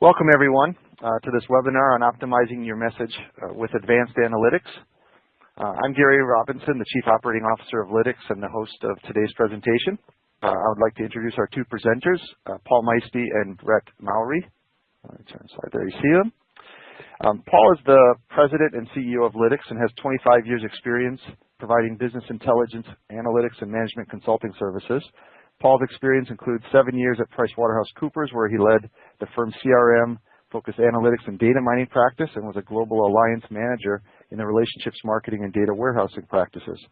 Welcome everyone to this webinar on optimizing your message with advanced analytics. I'm Gary Robinson, the Chief Operating Officer of Lytics and the host of today's presentation. I would like to introduce our two presenters, Paul Meisty and Brett Mowry. Turn slide there, you see them. Paul is the President and CEO of Lytics and has 25 years experience providing business intelligence, analytics, and management consulting services. Paul's experience includes 7 years at PricewaterhouseCoopers, where he led the firm's CRM-focused analytics and data mining practice and was a global alliance manager in the relationships marketing and data warehousing practices.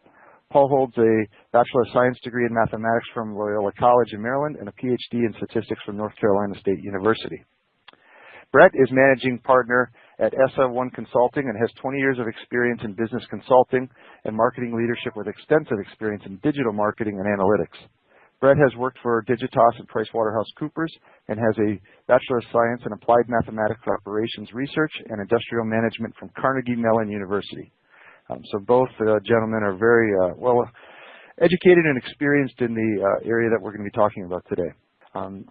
Paul holds a Bachelor of Science degree in mathematics from Loyola College in Maryland and a PhD in statistics from North Carolina State University. Brett is managing partner at SA1 Consulting and has 20 years of experience in business consulting and marketing leadership with extensive experience in digital marketing and analytics. Brett has worked for Digitas and PricewaterhouseCoopers and has a Bachelor of Science in Applied Mathematics Operations Research and Industrial Management from Carnegie Mellon University. So both gentlemen are very well educated and experienced in the area that we're going to be talking about today.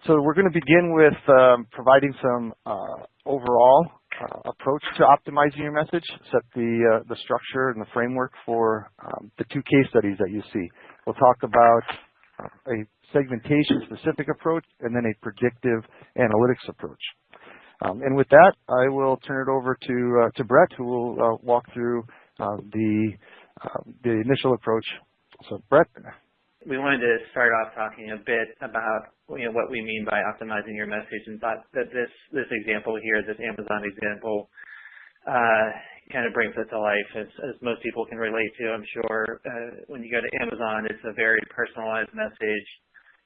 So we're going to begin with providing some overall approach to optimizing your message, set the structure and the framework for the two case studies that you see. We'll talk about a segmentation specific approach and then a predictive analytics approach. And with that, I will turn it over to Brett, who will walk through the initial approach. So Brett. We wanted to start off talking a bit about what we mean by optimizing your message, and thought that this example here, this Amazon example, kind of brings it to life, as most people can relate to, I'm sure. When you go to Amazon, it's a very personalized message.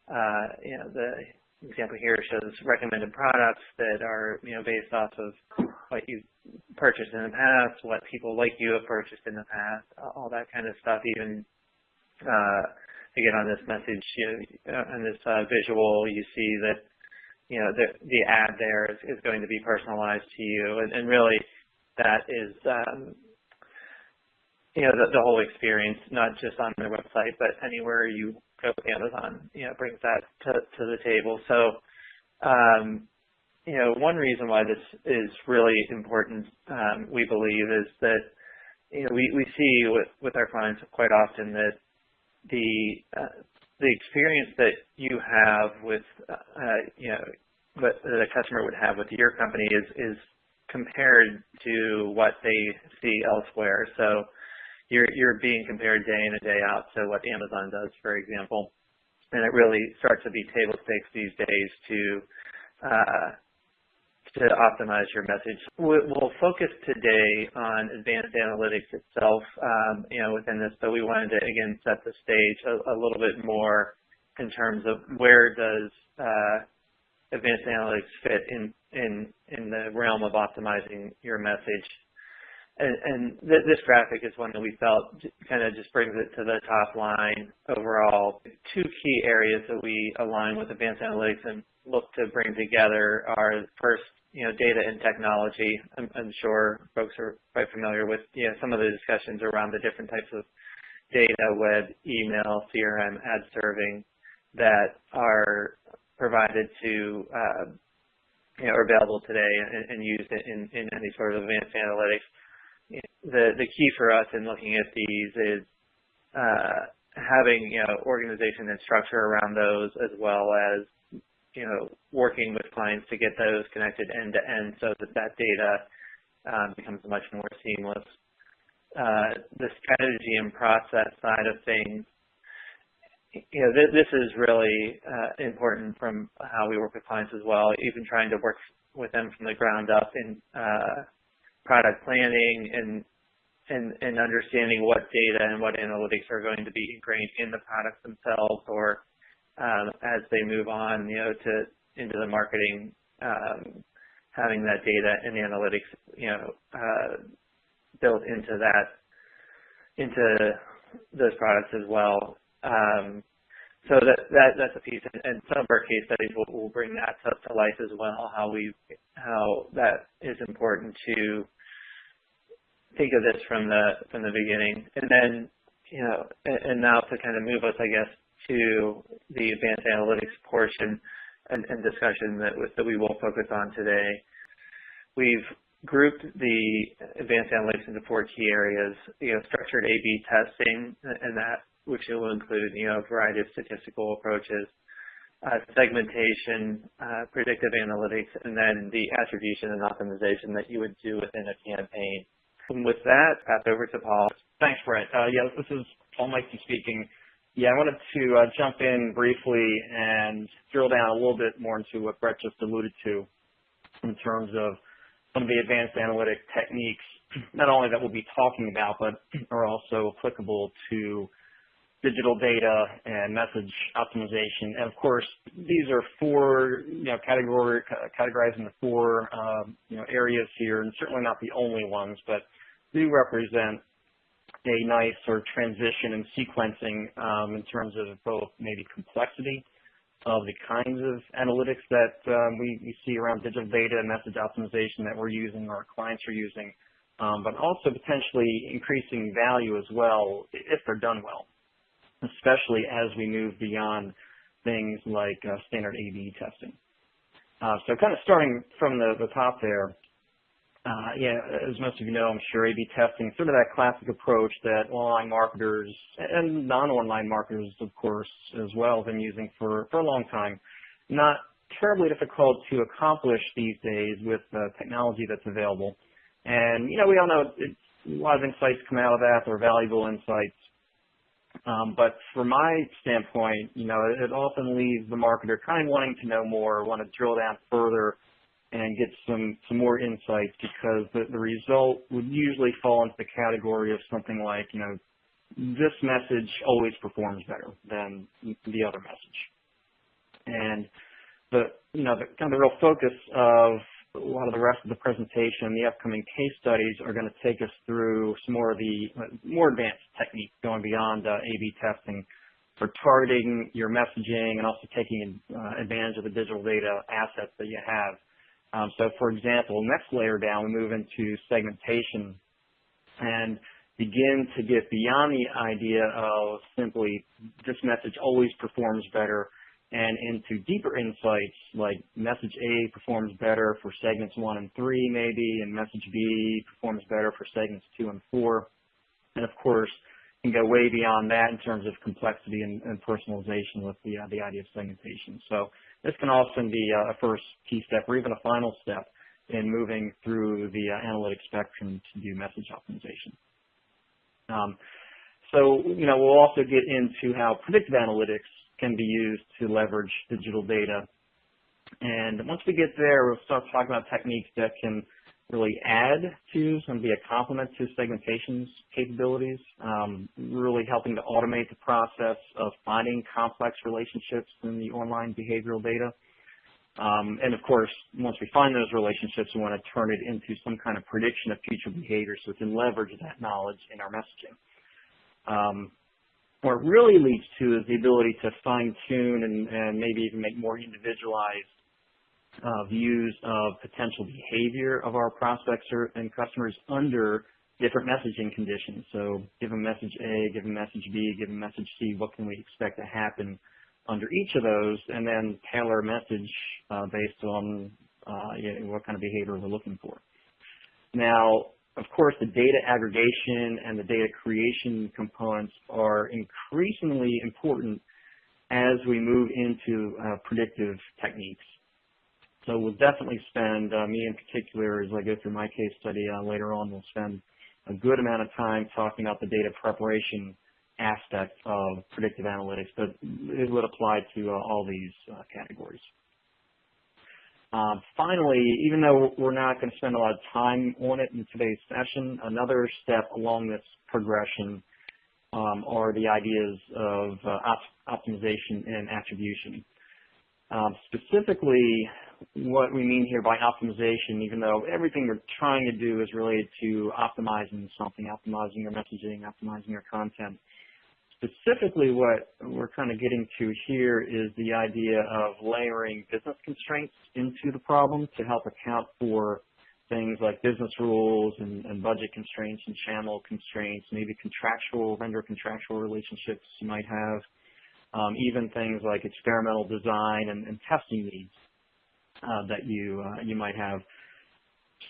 The example here shows recommended products that are based off of what you purchased in the past, what people like you have purchased in the past, all that kind of stuff. Even again on this message, on this visual, you see that the ad there is going to be personalized to you, and really that is the whole experience, not just on their website, but anywhere you go with Amazon, brings that to the table. So one reason why this is really important, we believe, is that we see with our clients quite often that the experience that you have with what the customer would have with your company is compared to what they see elsewhere. So you're being compared day in and day out to what Amazon does, for example, and it really starts to be table stakes these days to optimize your message. We'll focus today on advanced analytics itself, within this, but we wanted to again set the stage a little bit more in terms of where does advanced analytics fit in the realm of optimizing your message. And this graphic is one that we felt kind of just brings it to the top line overall. Two key areas that we align with advanced analytics and look to bring together are, first, data and technology. I'm sure folks are quite familiar with some of the discussions around the different types of data, web, email, CRM, ad serving, that are provided to are available today and used in any sort of advanced analytics. The key for us in looking at these is having organization and structure around those, as well as working with clients to get those connected end to end, so that data becomes much more seamless. The strategy and process side of things, this is really important from how we work with clients as well, even trying to work with them from the ground up in product planning and understanding what data and what analytics are going to be ingrained in the products themselves, or as they move on, into the marketing, having that data and analytics, built into those products as well. So that's a piece, and some of our case studies will bring that to life as well. How that is important to think of this from the beginning, and then and now to kind of move us, I guess, to the advanced analytics portion. and discussion that we will focus on today. We've grouped the advanced analytics into 4 key areas, structured A/B testing, and that which will include, a variety of statistical approaches, segmentation, predictive analytics, and then the attribution and optimization that you would do within a campaign. And with that, pass over to Paul. Thanks, Brett. Yeah, this is Paul Mikey speaking. Yeah, I wanted to jump in briefly and drill down a little bit more into what Brett just alluded to in terms of some of the advanced analytic techniques, not only that we'll be talking about, but are also applicable to digital data and message optimization. And of course, these are 4, categorized into 4, areas here, and certainly not the only ones, but do represent a nice sort of transition and sequencing in terms of both maybe complexity of the kinds of analytics that we see around digital data and message optimization that we're using or our clients are using, but also potentially increasing value as well if they're done well, especially as we move beyond things like standard A/B testing. So kind of starting from the top there, as most of you know, I'm sure A/B testing is sort of that classic approach that online marketers and non-online marketers, of course, as well, have been using for a long time. Not terribly difficult to accomplish these days with the technology that's available. And, we all know a lot of insights come out of that. They're valuable insights. But from my standpoint, it often leaves the marketer kind of wanting to know more, want to drill down further and get some more insights, because the result would usually fall into the category of something like, this message always performs better than the other message. And the kind of the real focus of a lot of the rest of the presentation, the upcoming case studies, are going to take us through some more of the more advanced techniques going beyond A/B testing for targeting your messaging and also taking advantage of the digital data assets that you have. So, for example, next layer down, we move into segmentation and begin to get beyond the idea of simply this message always performs better and into deeper insights like message A performs better for segments 1 and 3 maybe, and message B performs better for segments 2 and 4. And, of course, can go way beyond that in terms of complexity and personalization with the idea of segmentation. So this can often be a first key step or even a final step in moving through the analytic spectrum to do message optimization. So, we'll also get into how predictive analytics can be used to leverage digital data. And once we get there, we'll start talking about techniques that can really add to and be a complement to segmentation's capabilities, really helping to automate the process of finding complex relationships in the online behavioral data. And of course, once we find those relationships, we want to turn it into some kind of prediction of future behavior so we can leverage that knowledge in our messaging. What it really leads to is the ability to fine-tune and maybe even make more individualized views of potential behavior of our prospects and customers under different messaging conditions. So given message A, given message B, given message C, what can we expect to happen under each of those, and then tailor a message based on what kind of behavior we're looking for. Now, of course, the data aggregation and the data creation components are increasingly important as we move into predictive techniques. So we'll definitely spend, me in particular, as I go through my case study later on, we'll spend a good amount of time talking about the data preparation aspect of predictive analytics, but it would apply to all these categories. Finally, even though we're not going to spend a lot of time on it in today's session, another step along this progression are the ideas of optimization and attribution. Specifically, what we mean here by optimization, even though everything we're trying to do is related to optimizing something, optimizing your messaging, optimizing your content. Specifically, what we're kind of getting to here is the idea of layering business constraints into the problem to help account for things like business rules and budget constraints and channel constraints, maybe vendor contractual relationships you might have. even things like experimental design and testing needs that you might have,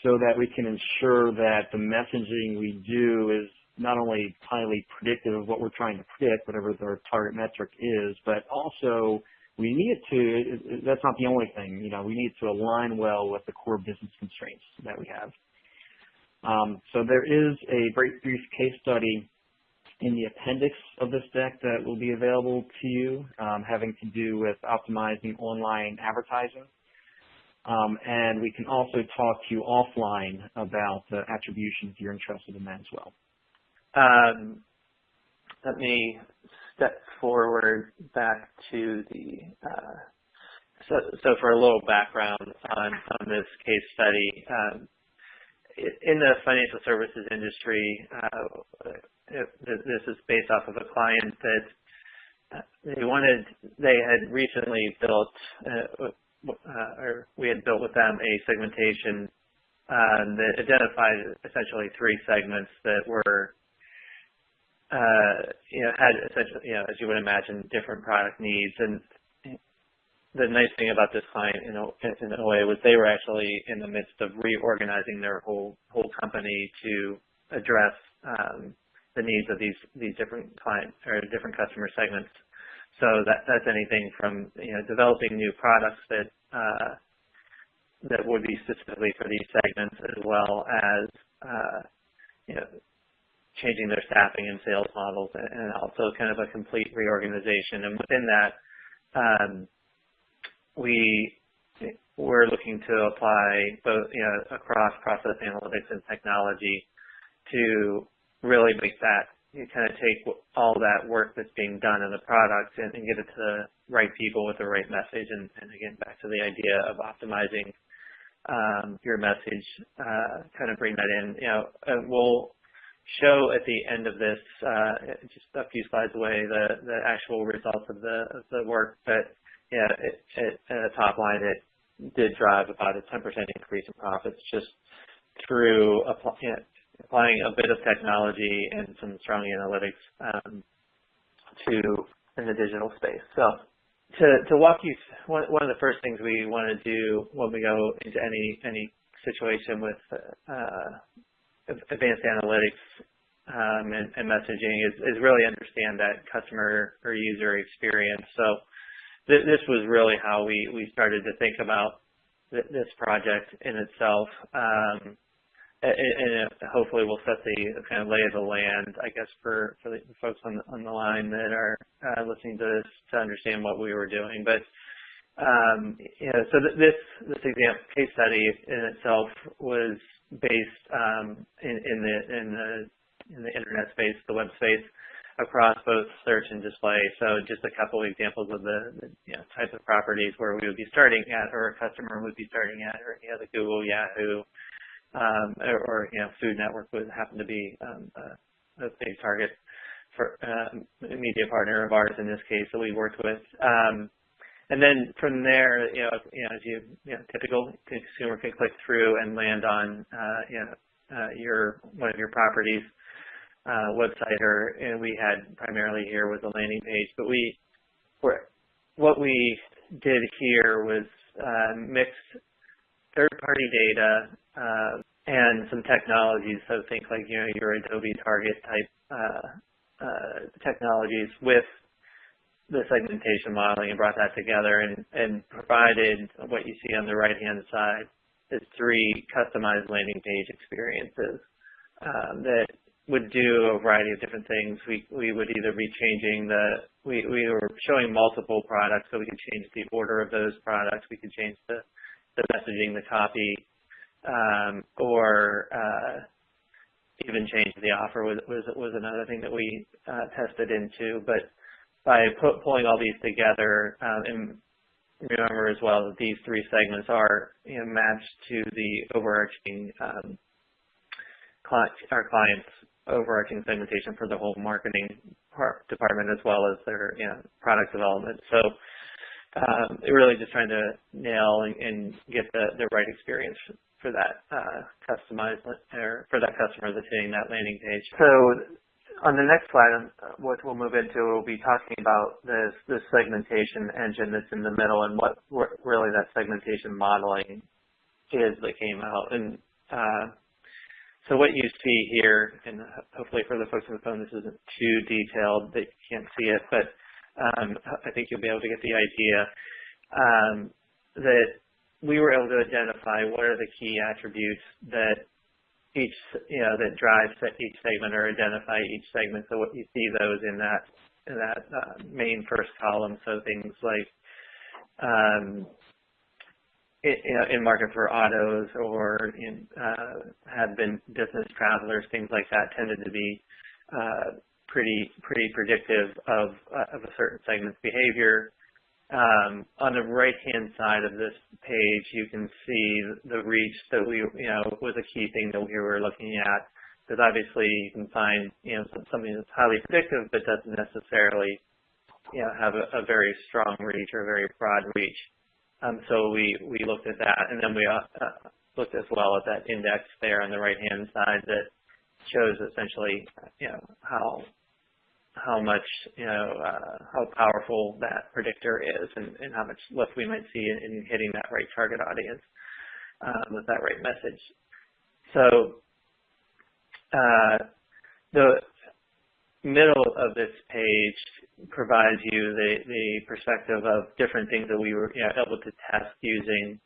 so that we can ensure that the messaging we do is not only highly predictive of what we're trying to predict, whatever their target metric is, but also we need it to, that's not the only thing, we need to align well with the core business constraints that we have. So there is a brief case study in the appendix of this deck that will be available to you, having to do with optimizing online advertising. And we can also talk to you offline about the attribution if you're interested in that as well. Let me step forward back to the, so for a little background on this case study. In the financial services industry, this is based off of a client that they had recently built, or we had built with them a segmentation that identified essentially three segments that were, had essentially, as you would imagine, different product needs. And the nice thing about this client, in a way, was they were actually in the midst of reorganizing their whole company to address the needs of these different client or different customer segments. So that's anything from developing new products that would be specifically for these segments, as well as changing their staffing and sales models, and also kind of a complete reorganization. And within that, we were looking to apply both across process analytics and technology to really make that, kind of take all that work that's being done in the product and get it to the right people with the right message. And again, back to the idea of optimizing your message, kind of bring that in. And we'll show at the end of this, just a few slides away, the actual results of the work. But at the top line, it did drive about a 10% increase in profits just through applying a bit of technology and some strong analytics in the digital space. So to walk you, one of the first things we want to do when we go into any situation with advanced analytics and messaging is really understand that customer or user experience. So this was really how we started to think about this project in itself, and hopefully we'll set the kind of lay of the land, I guess, for the folks on the line that are listening to this to understand what we were doing. But so this example case study in itself was based in the internet space, the web space, across both search and display. So just a couple of examples of the types of properties where we would be starting at, or a customer would be starting at, or the Google, Yahoo, or Food Network would happen to be a big target for a media partner of ours in this case that we worked with. And then from there, as typical consumer can click through and land on one of your properties website, and we had primarily here was a landing page. But what we did here was mixed third-party data and some technologies. So think like your Adobe Target type technologies with the segmentation modeling, and brought that together and provided what you see on the right-hand side is 3 customized landing page experiences that would do a variety of different things. We would either be changing we were showing multiple products, so we could change the order of those products. We could change the messaging, the copy, or even change the offer was another thing that we tested into. But by pulling all these together, and remember as well that these 3 segments are matched to the overarching our clients' overarching segmentation for the whole marketing department, as well as their product development. So really just trying to nail and get the right experience for that customized, or for that customer that's hitting that landing page. So On the next slide, what we'll move into, we'll be talking about this segmentation engine that's in the middle and what really that segmentation modeling is that came out. And so what you see here, and hopefully for the folks on the phone, this isn't too detailed that you can't see it, but I think you'll be able to get the idea that we were able to identify what are the key attributes that that drive each segment or identify each segment. So what you see those in that main first column. So things like in market for autos or have been business travelers, things like that tended to be pretty predictive of a certain segment's behavior. On the right-hand side of this page, you can see the reach that was a key thing that we were looking at. Because obviously you can find something that's highly predictive but doesn't necessarily have a very strong reach or a very broad reach. So we looked at that, and then we looked as well at that index there on the right-hand side that shows essentially how much how powerful that predictor is, and how much lift we might see in hitting that right target audience with that right message. So the middle of this page provides you the perspective of different things that we were able to test using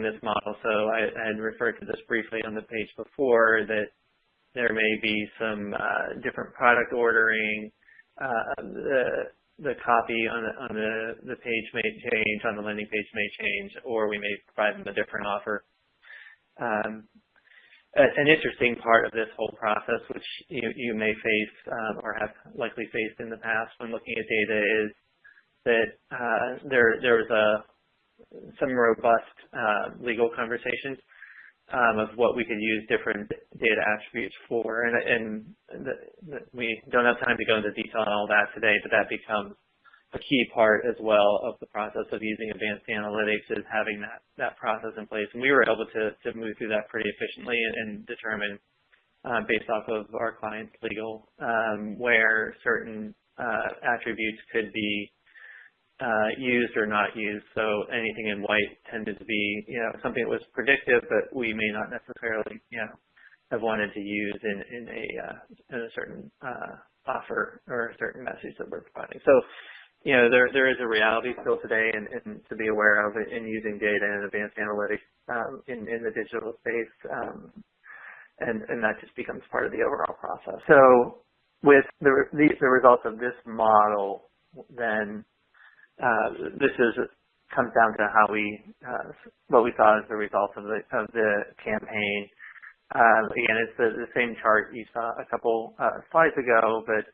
this model. So I had referred to this briefly on the page before, that there may be some different product ordering. The copy on the page may change, on the landing page may change, or we may provide them a different offer. An interesting part of this whole process, which you may face or have likely faced in the past when looking at data, is that there was some robust legal conversations of what we could use different data attributes for, and we don't have time to go into detail on all that today, but that becomes a key part as well of the process of using advanced analytics, is having that process in place. And we were able to move through that pretty efficiently and determine, based off of our client's legal, where certain attributes could be used or not used. So anything in white tended to be something that was predictive, but we may not necessarily have wanted to use in a certain offer or a certain message that we're providing. So there is a reality still today, and to be aware of in using data and advanced analytics in the digital space, and that just becomes part of the overall process. So with the results of this model, then this comes down to how what we saw as the results of the campaign. Again, it's the same chart you saw a couple slides ago, but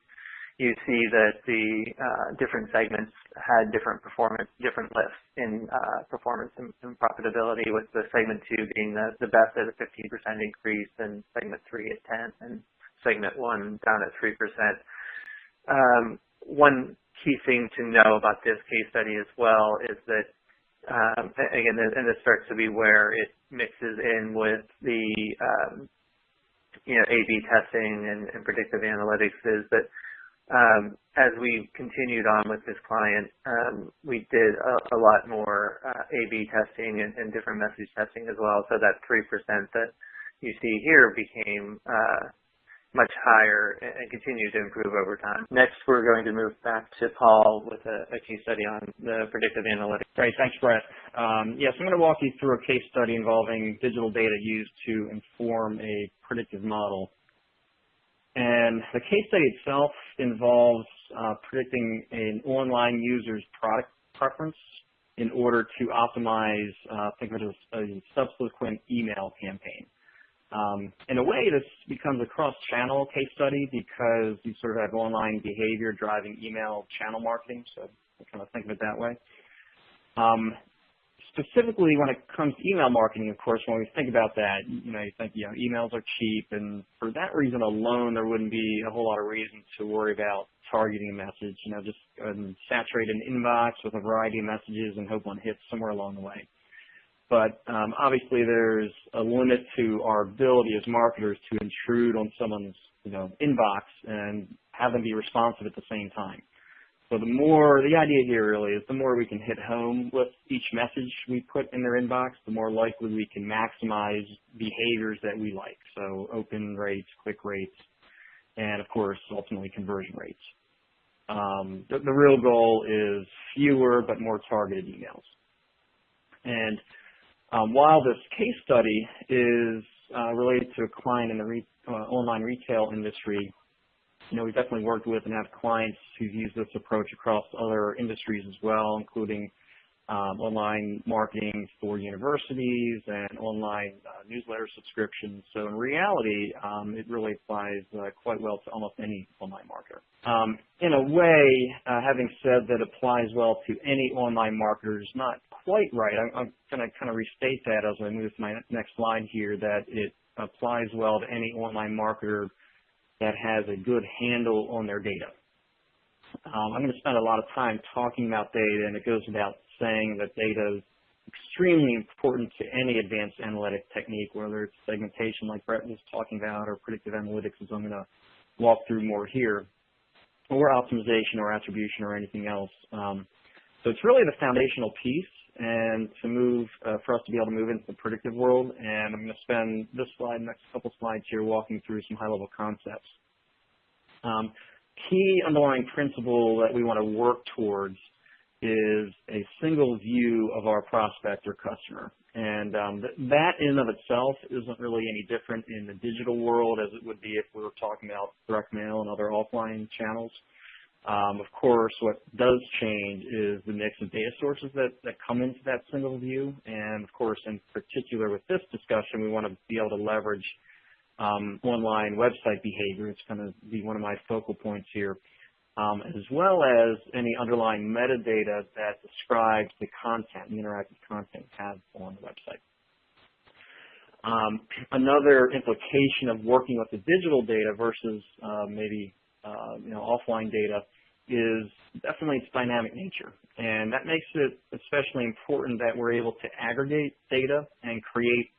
you see that the different segments had different lifts in performance and profitability, with the segment 2 being the best at a 15% increase, and segment 3 at 10%, and segment 1 down at 3%. One key thing to know about this case study as well is that, again, and this starts to be where it mixes in with the A/B testing and predictive analytics, is that as we continued on with this client, we did a lot more A/B testing and different message testing as well. So that 3% that you see here became much higher and continued to improve over time. Next, we're going to move back to Paul with a case study on the predictive analytics. Great, thanks, Brett. Yes, I'm going to walk you through a case study involving digital data used to inform a predictive model. And the case study itself involves predicting an online user's product preference in order to optimize, think of it as a subsequent email campaign. In a way, this becomes a cross-channel case study because you sort of have online behavior driving email channel marketing, so I kind of think of it that way. Specifically, when it comes to email marketing, of course, when we think about that, you think emails are cheap, and for that reason alone, there wouldn't be a whole lot of reason to worry about targeting a message. Just go ahead and saturate an inbox with a variety of messages and hope one hits somewhere along the way. But obviously, there's a limit to our ability as marketers to intrude on someone's inbox and have them be responsive at the same time. So the idea here really is the more we can hit home with each message we put in their inbox, the more likely we can maximize behaviors that we like. So open rates, click rates, and of course, ultimately conversion rates. The real goal is fewer but more targeted emails. And while this case study is related to a client in the online retail industry, we've definitely worked with and have clients who've used this approach across other industries as well, including online marketing for universities and online newsletter subscriptions. So in reality, it really applies quite well to almost any online marketer. In a way, having said that applies well to any online marketer is not quite right. I'm going to kind of restate that as I move to my next slide here, that it applies well to any online marketer that has a good handle on their data. I'm going to spend a lot of time talking about data, and it goes without saying that data is extremely important to any advanced analytic technique, whether it's segmentation like Brett was talking about, or predictive analytics, as I'm going to walk through more here, or optimization or attribution or anything else. So it's really the foundational piece, and for us to be able to move into the predictive world. And I'm going to spend this slide, next couple slides here, walking through some high-level concepts. Key underlying principle that we want to work towards is a single view of our prospect or customer. And that in and of itself isn't really any different in the digital world as it would be if we were talking about direct mail and other offline channels. Of course, what does change is the mix of data sources that come into that single view. And of course, in particular with this discussion, we want to be able to leverage online website behavior. It's going to be one of my focal points here, as well as any underlying metadata that describes the content, the interactive content we have on the website. Another implication of working with the digital data versus maybe offline data is definitely its dynamic nature. And that makes it especially important that we're able to aggregate data and create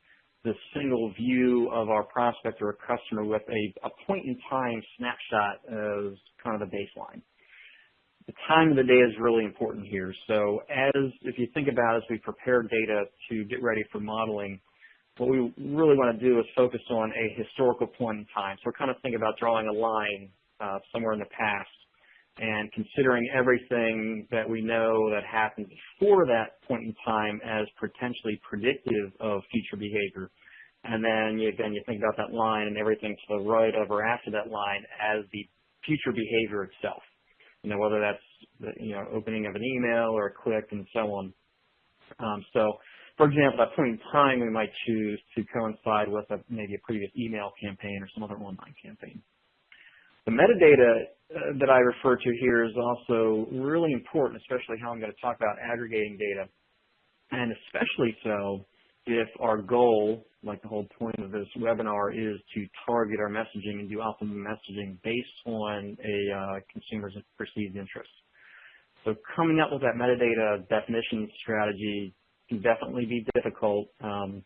the single view of our prospect or a customer with a point-in-time snapshot as kind of the baseline. The time of the day is really important here. So if you think about as we prepare data to get ready for modeling, what we really want to do is focus on a historical point in time. So we're kind of thinking about drawing a line somewhere in the past and considering everything that we know that happened before that point in time as potentially predictive of future behavior. And then again, you think about that line and everything to the right of or after that line as the future behavior itself. Whether that's the opening of an email or a click and so on. So, for example, at that point in time, we might choose to coincide with maybe a previous email campaign or some other online campaign. The metadata that I refer to here is also really important, especially how I'm going to talk about aggregating data, and especially so if our goal, like the whole point of this webinar, is to target our messaging and do optimum messaging based on a consumer's perceived interest. So coming up with that metadata definition strategy can definitely be difficult, and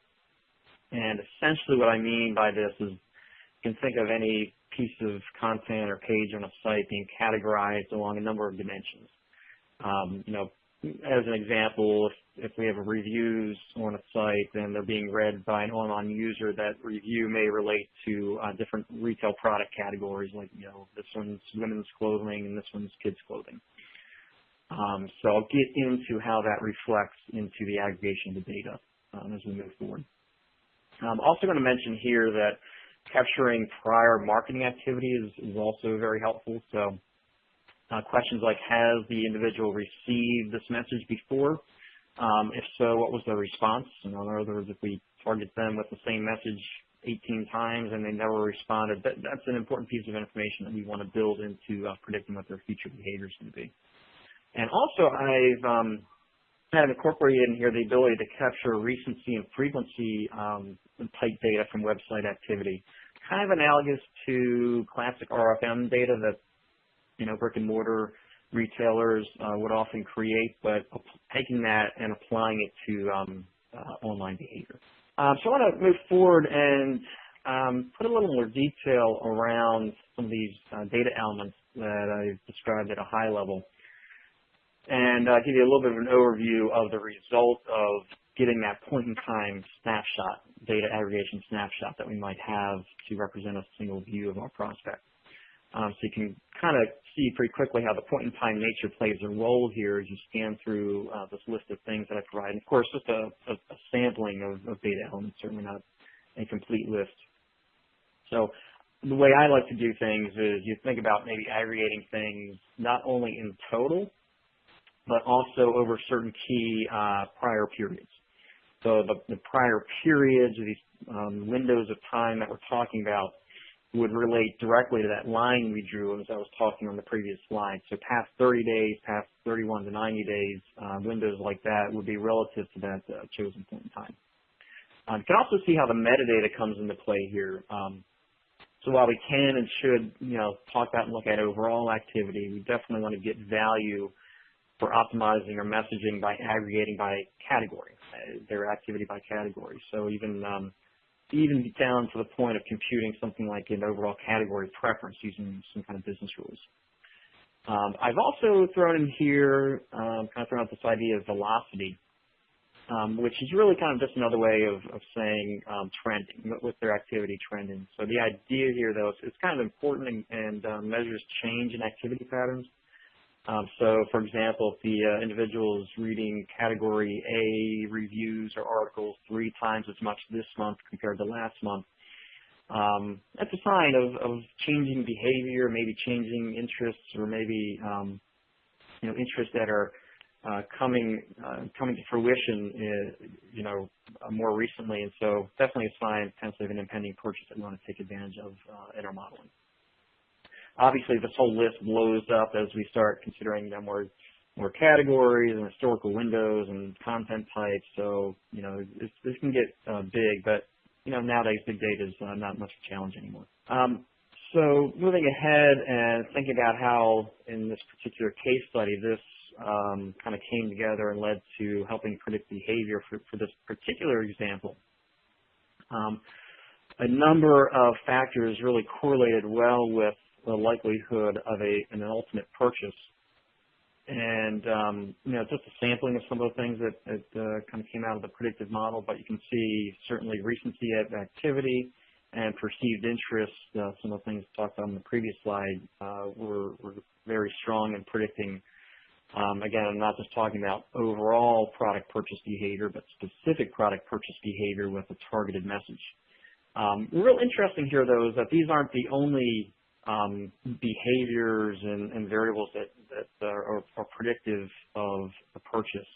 essentially what I mean by this is you can think of any piece of content or page on a site being categorized along a number of dimensions. As an example, if we have reviews on a site and they're being read by an online user, that review may relate to different retail product categories, like this one's women's clothing and this one's kids clothing. So I'll get into how that reflects into the aggregation of the data as we move forward. I'm also going to mention here that capturing prior marketing activities is also very helpful. So questions like, has the individual received this message before? If so, what was their response? In other words, if we target them with the same message 18 times and they never responded, that's an important piece of information that we want to build into predicting what their future behavior is going to be. And also, I've incorporated in here the ability to capture recency and frequency type data from website activity, kind of analogous to classic RFM data that brick and mortar retailers would often create, but taking that and applying it to online behavior. So I want to move forward and put a little more detail around some of these data elements that I described at a high level, and give you a little bit of an overview of the result of getting that point-in-time snapshot, data aggregation snapshot that we might have to represent a single view of our prospect. So you can kind of see pretty quickly how the point-in-time nature plays a role here as you scan through this list of things that I provide. And of course, just a sampling of data elements, certainly not a complete list. So the way I like to do things is you think about maybe aggregating things not only in total, but also over certain key prior periods. So the prior periods or these windows of time that we're talking about would relate directly to that line we drew as I was talking on the previous slide. So past 30 days, past 31 to 90 days, windows like that would be relative to that chosen point in time. You can also see how the metadata comes into play here. So while we can and should, talk about and look at overall activity, we definitely want to get value for optimizing our messaging by aggregating by category, their activity by category. So even down to the point of computing something like an overall category preference using some kind of business rules. I've also thrown in here, kind of thrown out this idea of velocity, which is really kind of just another way of saying trending, with their activity trending. So the idea here, though, is it's kind of important and measures change in activity patterns. So, for example, if the individual is reading category A reviews or articles 3 times as much this month compared to last month, that's a sign of changing behavior, maybe changing interests, or maybe interests that are coming to fruition, more recently. And so, definitely a sign potentially of an impending purchase that we want to take advantage of in our modeling. Obviously, this whole list blows up as we start considering more categories and historical windows and content types. So, this can get big, but, nowadays big data is not much of a challenge anymore. So moving ahead and thinking about how, in this particular case study, this kind of came together and led to helping predict behavior for this particular example. A number of factors really correlated well with the likelihood of an ultimate purchase, and just a sampling of some of the things that kind of came out of the predictive model. But you can see certainly recency of activity and perceived interest. Some of the things talked about on the previous slide were very strong in predicting. Again, I'm not just talking about overall product purchase behavior, but specific product purchase behavior with a targeted message. Real interesting here, though, is that these aren't the only behaviors and variables that are predictive of a purchase.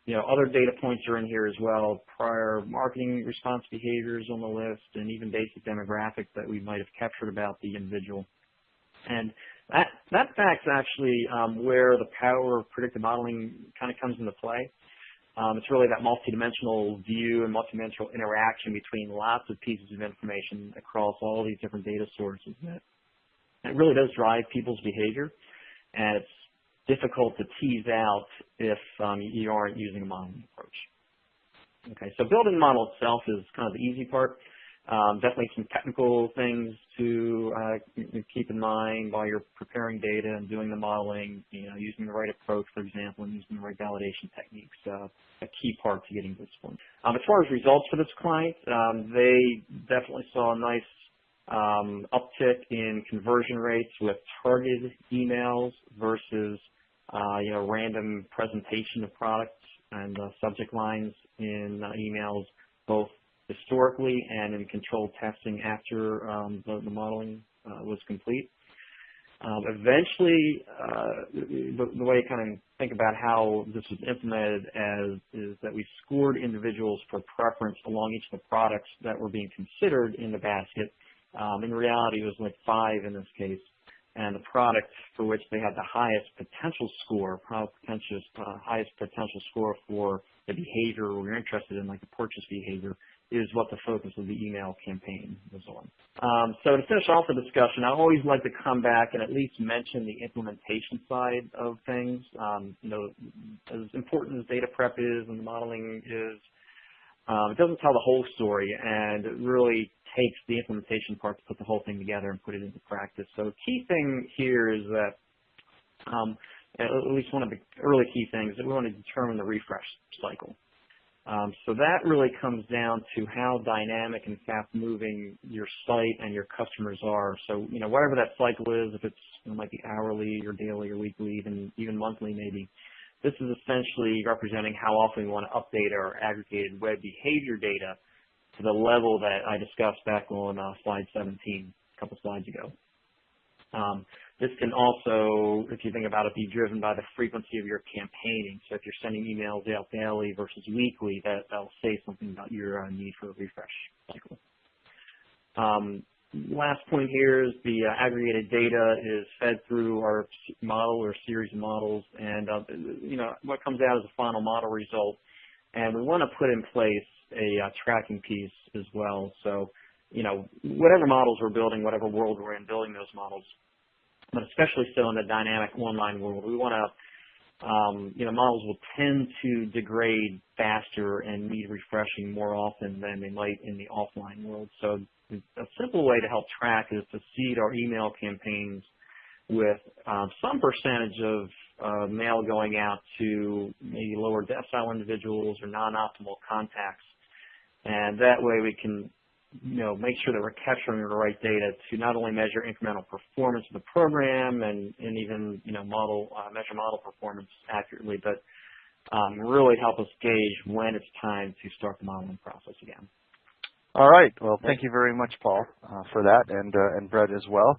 Other data points are in here as well, prior marketing response behaviors on the list, and even basic demographics that we might have captured about the individual. And that fact's actually where the power of predictive modeling kind of comes into play. It's really that multidimensional view and multidimensional interaction between lots of pieces of information across all these different data sources that it really does drive people's behavior, and it's difficult to tease out if you aren't using a modeling approach. Okay, so building the model itself is kind of the easy part. Definitely some technical things to keep in mind while you're preparing data and doing the modeling, using the right approach, for example, and using the right validation techniques, a key part to getting to this point. As far as results for this client, they definitely saw a nice uptick in conversion rates with targeted emails versus random presentation of products and subject lines in emails, both historically and in controlled testing after the modeling was complete. Eventually, the way you kind of think about how this was implemented is that we scored individuals for preference along each of the products that were being considered in the basket. In reality, it was like 5 in this case, and the product for which they had the highest potential score, highest potential score for the behavior we're interested in, like the purchase behavior, is what the focus of the email campaign was on. So to finish off the discussion, I always like to come back and at least mention the implementation side of things. As important as data prep is and the modeling is, it doesn't tell the whole story, and it really takes the implementation part to put the whole thing together and put it into practice. So the key thing here is that, at least one of the early key things, that we want to determine the refresh cycle. So that really comes down to how dynamic and fast-moving your site and your customers are. So, whatever that cycle is, if it's it might be hourly or daily or weekly, even monthly maybe, this is essentially representing how often we want to update our aggregated web behavior data to the level that I discussed back on slide 17 a couple slides ago. This can also, if you think about it, be driven by the frequency of your campaigning. So if you're sending emails out daily versus weekly, that'll say something about your need for a refresh cycle. Last point here is the aggregated data is fed through our model or series of models, and what comes out is a final model result. And we want to put in place a tracking piece as well. So, whatever models we're building, whatever world we're in building those models, but especially so in the dynamic online world, we want to, models will tend to degrade faster and need refreshing more often than they might in the offline world. So a simple way to help track is to seed our email campaigns with some percentage of mail going out to maybe lower decile individuals or non-optimal contacts. And that way we can make sure that we're capturing the right data to not only measure incremental performance of the program and even measure model performance accurately, but really help us gauge when it's time to start the modeling process again. All right. Well, thank you very much, Paul, for that, and Brett as well.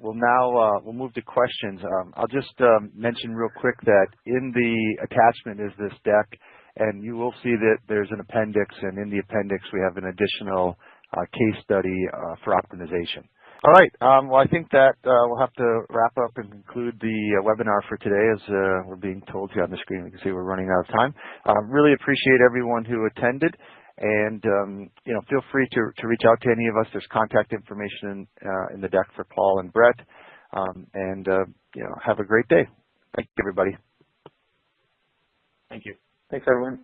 We'll move to questions. I'll just mention real quick that in the attachment is this deck, and you will see that there's an appendix, and in the appendix we have an additional case study for optimization. All right. Well, I think that we'll have to wrap up and conclude the webinar for today, as we're being told here on the screen. You can see we're running out of time. Really appreciate everyone who attended, and feel free to reach out to any of us. There's contact information in the deck for Paul and Brett, and have a great day. Thank you, everybody. Thank you. Thanks, everyone.